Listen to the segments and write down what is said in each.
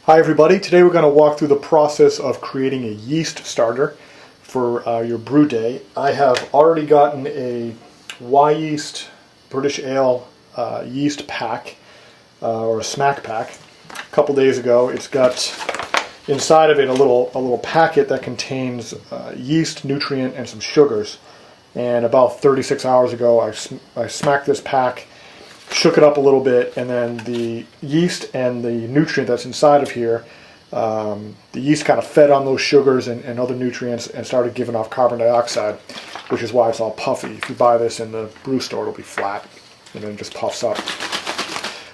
Hi everybody, today we're going to walk through the process of creating a yeast starter for your brew day. I have already gotten a Yeast British Ale yeast pack, or a smack pack, a couple days ago. It's got inside of it a little packet that contains yeast, nutrient, and some sugars. And about 36 hours ago I smacked this pack, shook it up a little bit, and then the yeast and the nutrient that's inside of here, the yeast kind of fed on those sugars and other nutrients and started giving off carbon dioxide, which is why it's all puffy. If you buy this in the brew store, it'll be flat and then it just puffs up.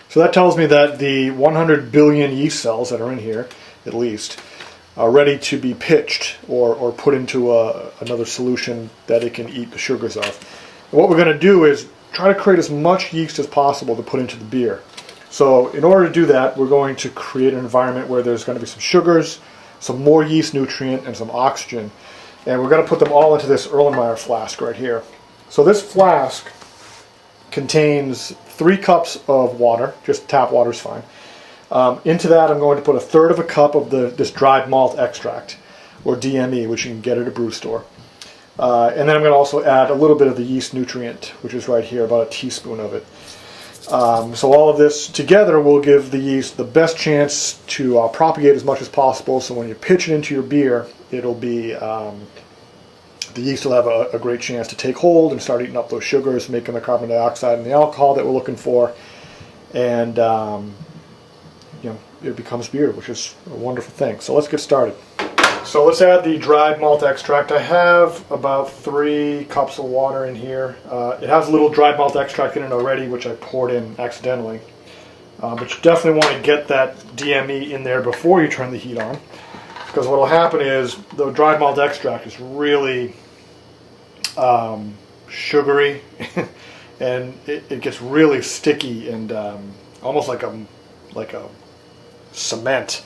So that tells me that the 100 billion yeast cells that are in here, at least, are ready to be pitched or put into another solution that it can eat the sugars of. And what we're going to do is try to create as much yeast as possible to put into the beer. So in order to do that, we're going to create an environment where there's going to be some sugars, some more yeast nutrient, and some oxygen. And we're going to put them all into this Erlenmeyer flask right here. So this flask contains 3 cups of water, just tap water is fine. Into that I'm going to put 1/3 of a cup of this dried malt extract, or DME, which you can get at a brew store. And then I'm going to also add a little bit of the yeast nutrient, which is right here, about a teaspoon of it. So all of this together will give the yeast the best chance to propagate as much as possible, so when you pitch it into your beer, it'll be, the yeast will have a great chance to take hold and start eating up those sugars, making the carbon dioxide and the alcohol that we're looking for, and it becomes beer, which is a wonderful thing. So let's get started. So let's add the dried malt extract. I have about 3 cups of water in here. It has a little dried malt extract in it already, which I poured in accidentally. But you definitely want to get that DME in there before you turn the heat on, because what will happen is the dried malt extract is really sugary and it gets really sticky and almost like a cement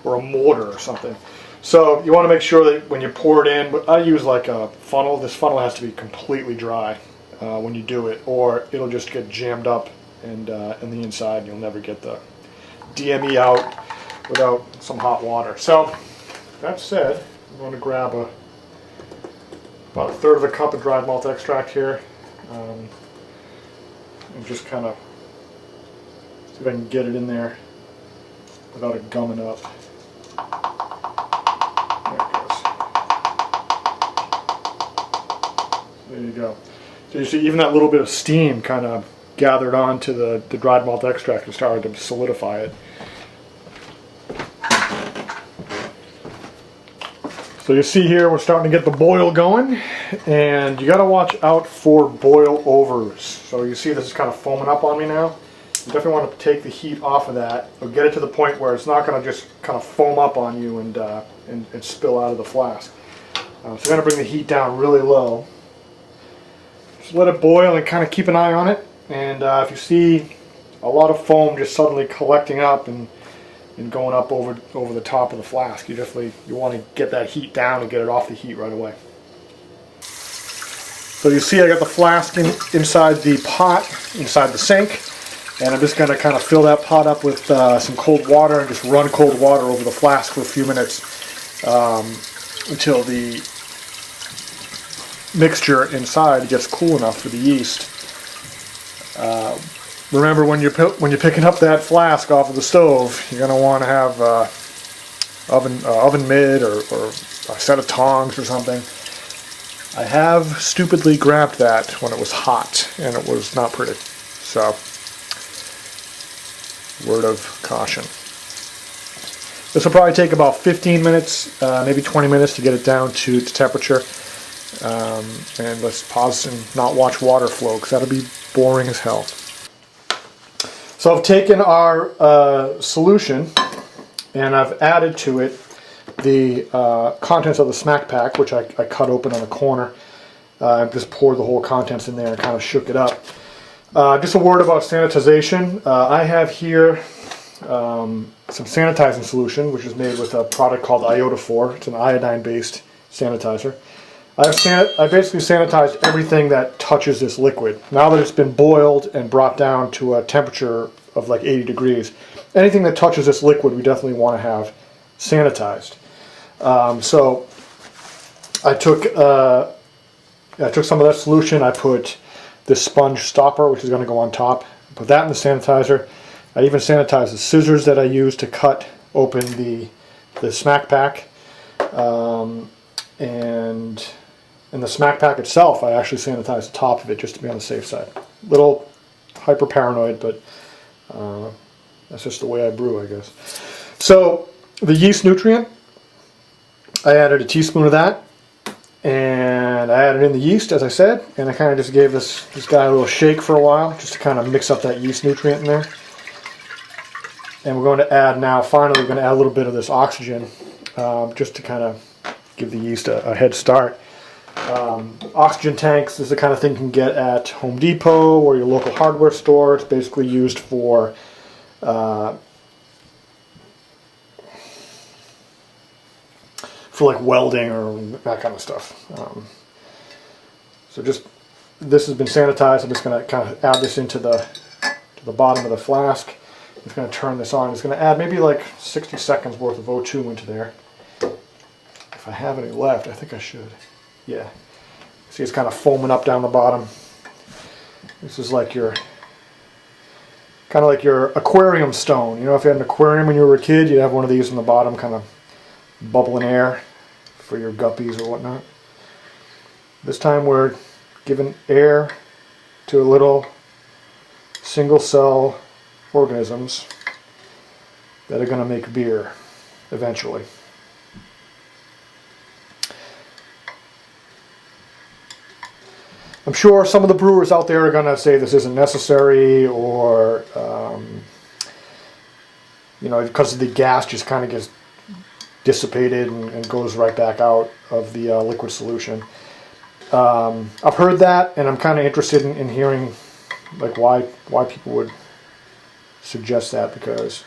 or a mortar or something. So you want to make sure that when you pour it in, but I use like a funnel. This funnel has to be completely dry when you do it, or it'll just get jammed up and in the inside, and you'll never get the DME out without some hot water. So that said, I'm going to grab about 1/3 of a cup of dried malt extract here, and just kind of see if I can get it in there without it gumming up. There you go. So you see even that little bit of steam kind of gathered onto the dried malt extract and started to solidify it. So you see here we're starting to get the boil going, and you got to watch out for boil overs. So you see this is kind of foaming up on me now. You definitely want to take the heat off of that, or get it to the point where it's not going to just kind of foam up on you and spill out of the flask. So you're going to bring the heat down really low. Just let it boil and kind of keep an eye on it, and if you see a lot of foam just suddenly collecting up and going up over the top of the flask, you want to get that heat down and get it off the heat right away. So you see I got the flask inside the pot, inside the sink, and I'm just going to kind of fill that pot up with some cold water and just run cold water over the flask for a few minutes until the mixture inside gets cool enough for the yeast. Remember, when you're picking up that flask off of the stove, you're going to want to have oven mitt or a set of tongs or something. I have stupidly grabbed that when it was hot, and it was not pretty. So, word of caution. This will probably take about 15 minutes, maybe 20 minutes to get it down to temperature. And let's pause and not watch water flow, because that'll be boring as hell. So I've taken our solution and I've added to it the contents of the smack pack, which I cut open on the corner. I just poured the whole contents in there and kind of shook it up. Just a word about sanitization. I have here some sanitizing solution, which is made with a product called Iodophor. It's an iodine-based sanitizer. I basically sanitized everything that touches this liquid. Now that it's been boiled and brought down to a temperature of like 80 degrees, anything that touches this liquid, we definitely want to have sanitized. So I took some of that solution. I put this sponge stopper, which is going to go on top. Put that in the sanitizer. I even sanitized the scissors that I used to cut open the smack pack. And in the smack pack itself, I actually sanitized the top of it just to be on the safe side. Little hyper paranoid, but that's just the way I brew, I guess. So the yeast nutrient, I added a teaspoon of that, and I added in the yeast, as I said, and I kind of just gave this guy a little shake for a while, just to kind of mix up that yeast nutrient in there. And we're going to add now, finally, we're going to add a little bit of this oxygen, just to kind of give the yeast a head start. Oxygen tanks is the kind of thing you can get at Home Depot or your local hardware store. It's basically used for like welding or that kind of stuff. So just, this has been sanitized. I'm just going to kind of add this into the bottom of the flask. I'm just going to turn this on. It's going to add maybe like 60 seconds worth of O2 into there. If I have any left, I think I should. Yeah. See, it's kind of foaming up down the bottom. This is like your, kind of like your aquarium stone. You know, if you had an aquarium when you were a kid, you'd have one of these in the bottom, kind of bubbling air for your guppies or whatnot. This time we're giving air to little single cell organisms that are going to make beer eventually. I'm sure some of the brewers out there are going to say this isn't necessary, or you know, because the gas just kind of gets dissipated and goes right back out of the liquid solution. I've heard that, and I'm kind of interested in hearing like why people would suggest that, because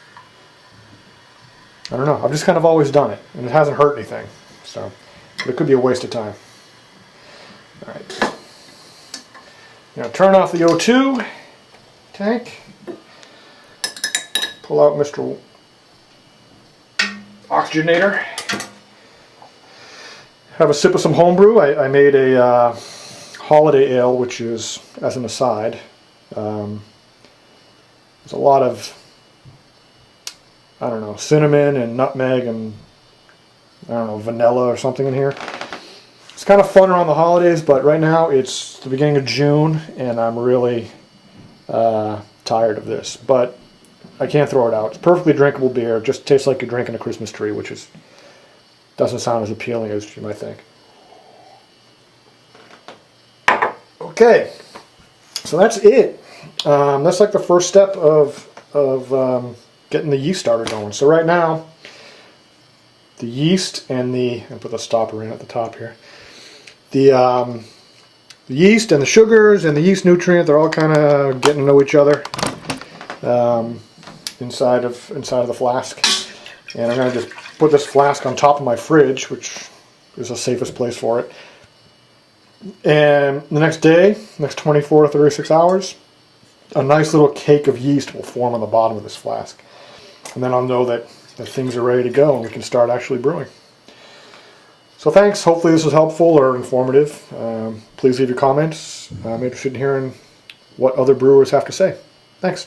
I don't know. I've just kind of always done it, and it hasn't hurt anything. So, but it could be a waste of time. All right. Now turn off the O2 tank. Pull out Mr. Oxygenator. Have a sip of some homebrew. I made a holiday ale, which is, as an aside, there's a lot of, I don't know, cinnamon and nutmeg and, I don't know, vanilla or something in here. It's kind of fun around the holidays, but right now it's the beginning of June and I'm really tired of this. But I can't throw it out. It's perfectly drinkable beer. It just tastes like you're drinking a Christmas tree, which is doesn't sound as appealing as you might think. Okay, so that's it. That's like the first step of getting the yeast starter going. So right now, the yeast and I'll put the stopper in at the top here. The yeast and the sugars and the yeast nutrient, they're all kind of getting to know each other inside of the flask. And I'm going to just put this flask on top of my fridge, which is the safest place for it. And the next day, next 24 to 36 hours, a nice little cake of yeast will form on the bottom of this flask. And then I'll know that things are ready to go and we can start actually brewing. So thanks. Hopefully this was helpful or informative. Please leave your comments. I'm interested in hearing what other brewers have to say. Thanks.